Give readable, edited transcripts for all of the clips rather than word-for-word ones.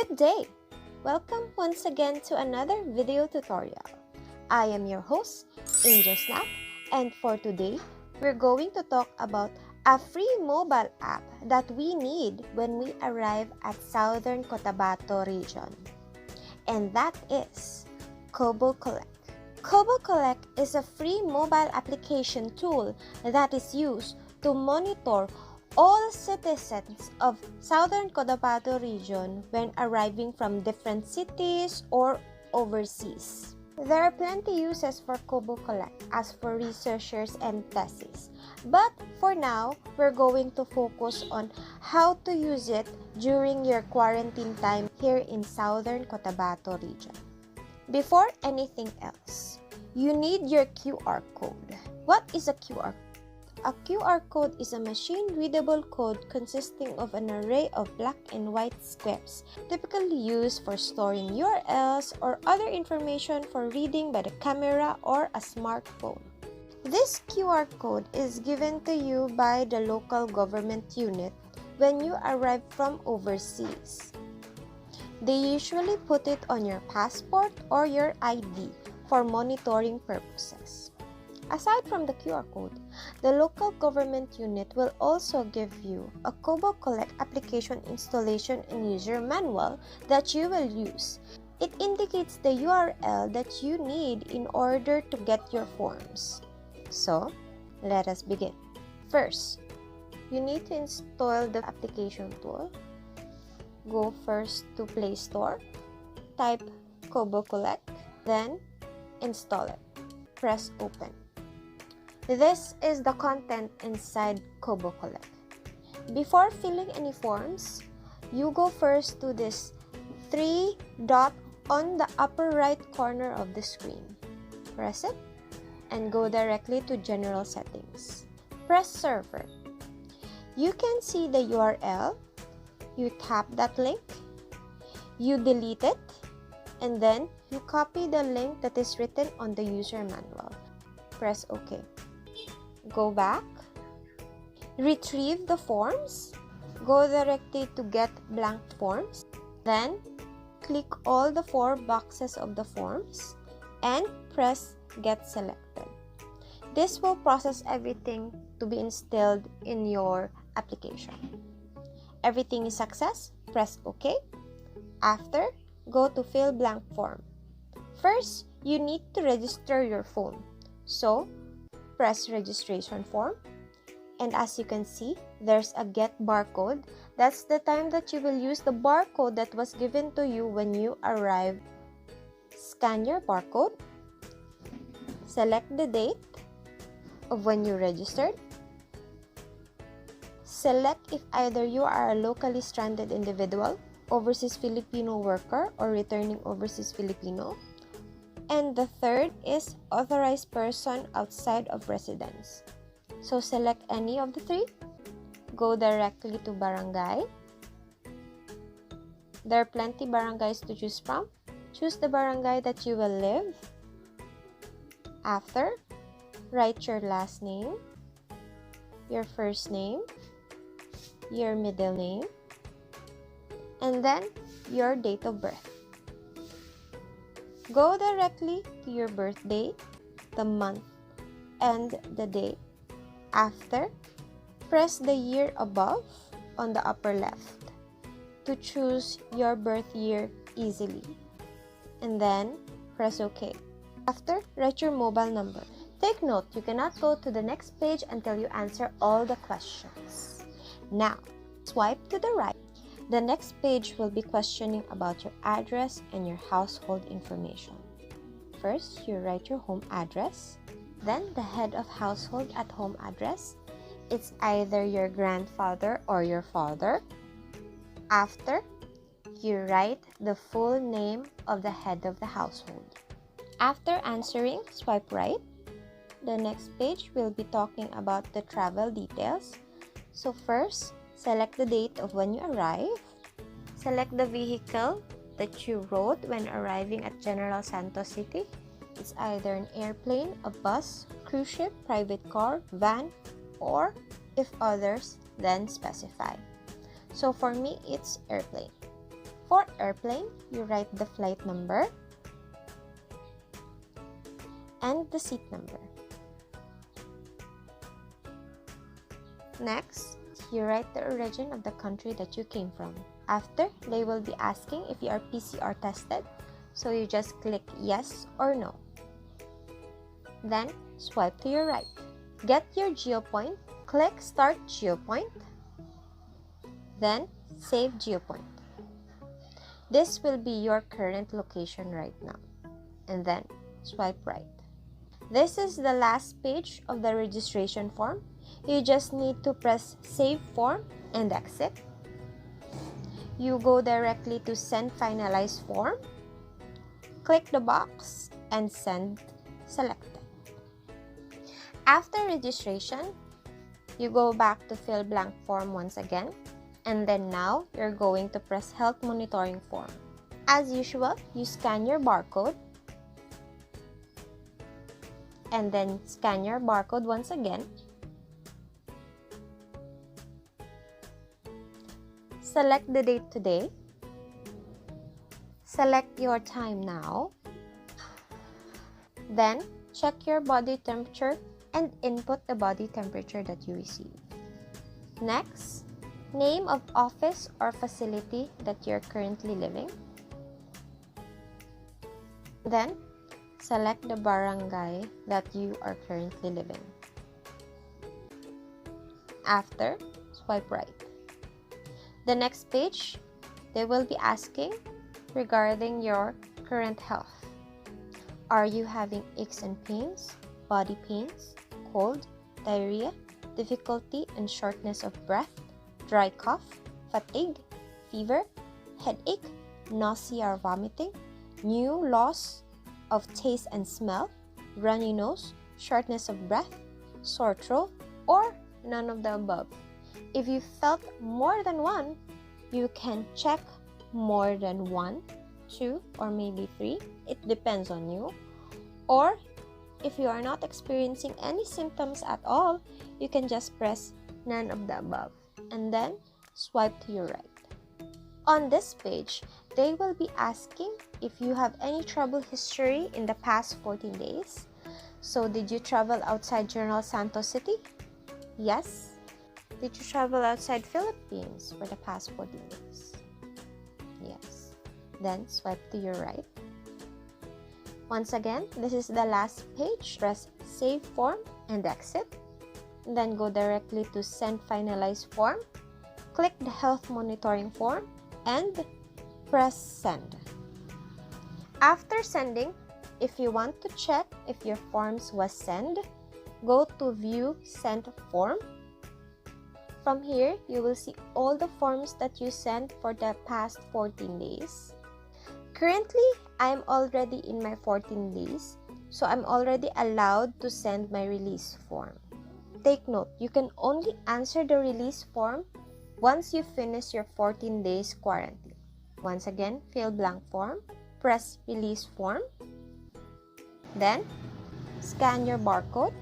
Good day! Welcome once again to another video tutorial. I am your host, Angelsnap, and for today, we're going to talk about a free mobile app that we need when we arrive at Southern Cotabato region. And that is Kobo Collect. Kobo Collect is a free mobile application tool that is used to monitor all citizens of Southern Cotabato region when arriving from different cities or overseas. There are plenty uses for Kobo Collect as for researchers and thesis, but for now, we're going to focus on how to use it during your quarantine time here in Southern Cotabato region. Before anything else, you need your QR code. What is a QR code? A QR code is a machine-readable code consisting of an array of black and white squares, typically used for storing URLs or other information for reading by the camera or a smartphone. This QR code is given to you by the local government unit when you arrive from overseas. They usually put it on your passport or your ID for monitoring purposes. Aside from the QR code, the local government unit will also give you a Kobo Collect application installation and user manual that you will use. It indicates the URL that you need in order to get your forms. So, let us begin. First, you need to install the application tool. Go first to Play Store, type Kobo Collect, then install it. Press Open. This is the content inside Kobo Collect. Before filling any forms, you go first to this 3 dot on the upper right corner of the screen. Press it and go directly to General Settings. Press Server. You can see the URL. You tap that link. You delete it. And then you copy the link that is written on the user manual. Press OK. Go back, retrieve the forms, go directly to Get Blank Forms, then click all the 4 boxes of the forms and press Get Selected. This will process everything to be instilled in your application. Everything is success, press OK. After, go to Fill Blank Form. First, you need to register your phone. So, press registration form, and as you can see, there's a get barcode. That's the time that you will use the barcode that was given to you when you arrived. Scan your barcode, select the date of when you registered, select if either you are a locally stranded individual, overseas Filipino worker, or returning overseas Filipino. And the third is authorized person outside of residence. So select any of the 3. Go directly to barangay. There are plenty barangays to choose from. Choose the barangay that you will live. After, write your last name, your first name, your middle name, and then your date of birth. Go directly to your birthday, the month, and the date. After, press the year above on the upper left to choose your birth year easily. And then, press OK. After, write your mobile number. Take note, you cannot go to the next page until you answer all the questions. Now, swipe to the right. The next page will be questioning about your address and your household information. First, you write your home address, then the head of household at home address. It's either your grandfather or your father. After, you write the full name of the head of the household. After answering, swipe right. The next page will be talking about the travel details. So first, select the date of when you arrive. Select the vehicle that you rode when arriving at General Santos City. It's either an airplane, a bus, cruise ship, private car, van, or if others, then specify. So for me, it's airplane. For airplane, you write the flight number and the seat number. Next, you write the origin of the country that you came from. After, they will be asking if you are PCR tested, so you just click yes or no. Then, swipe to your right. Get your geopoint, click Start Geopoint, then Save Geopoint. This will be your current location right now, and then swipe right. This is the last page of the registration form. You just need to press Save Form and exit. You go directly to Send Finalized Form. Click the box and Send selected. After registration, you go back to fill blank form once again, and then now you're going to press Health Monitoring Form. As usual, you scan your barcode, and then scan your barcode once again. Select the date today. Select your time now. Then, check your body temperature and input the body temperature that you receive. Next, name of office or facility that you're currently living. Then, select the barangay that you are currently living. After, swipe right. The next page, they will be asking regarding your current health. Are you having aches and pains, body pains, cold, diarrhea, difficulty and shortness of breath, dry cough, fatigue, fever, headache, nausea or vomiting, new loss of taste and smell, runny nose, shortness of breath, sore throat, or none of the above? If you felt more than one, you can check more than 1, 2, or maybe 3. It depends on you. Or if you are not experiencing any symptoms at all, you can just press none of the above and then swipe to your right. On this page, they will be asking if you have any travel history in the past 14 days. So did you travel outside General Santos City? Yes. Did you travel outside Philippines for the past 14 days? Yes. Then swipe to your right. Once again, this is the last page. Press Save Form and exit. Then go directly to Send Finalized Form. Click the Health Monitoring Form and press Send. After sending, if you want to check if your forms was sent, go to View Sent Form. From here, you will see all the forms that you sent for the past 14 days. Currently, I'm already in my 14 days, so I'm already allowed to send my release form. Take note, you can only answer the release form once you finish your 14 days quarantine. Once again, fill blank form, press release form, then scan your barcode,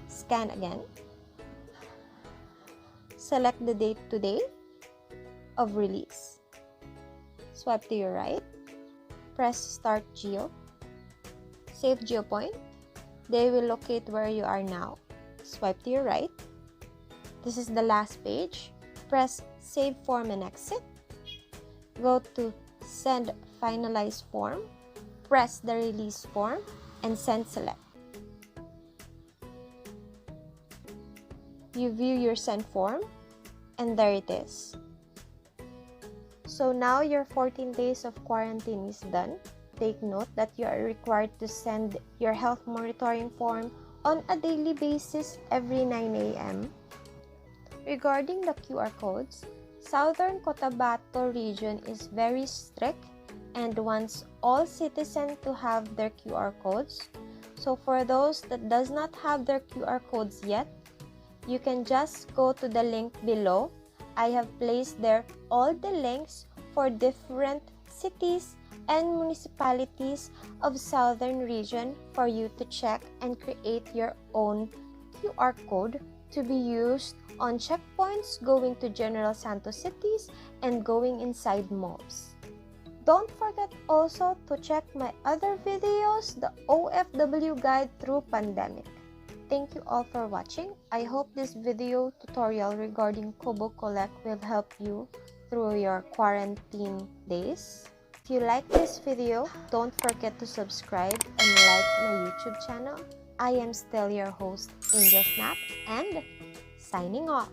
scan again, select the date today of release, swipe to your right, press Start Geo, save GeoPoint. They will locate where you are now. Swipe to your right. This is the last page. Press Save Form and exit. Go to Send Finalized Form. Press the Release Form and Send Select. You view your sent form and there it is. So now your 14 days of quarantine is done. Take note that you are required to send your health monitoring form on a daily basis every 9 a.m. Regarding the QR codes, Southern Cotabato region is very strict and wants all citizens to have their QR codes. So for those that does not have their QR codes yet, you can just go to the link below. I have placed there all the links for different cities and municipalities of Southern region for you to check and create your own QR code to be used on checkpoints going to General Santos cities and going inside malls. Don't forget also to check my other videos, the OFW guide through pandemic. Thank you all for watching. I hope this video tutorial regarding Kobo Collect will help you through your quarantine days. If you like this video, don't forget to subscribe and like my YouTube channel. I am still your host, Angelsnap, and signing off.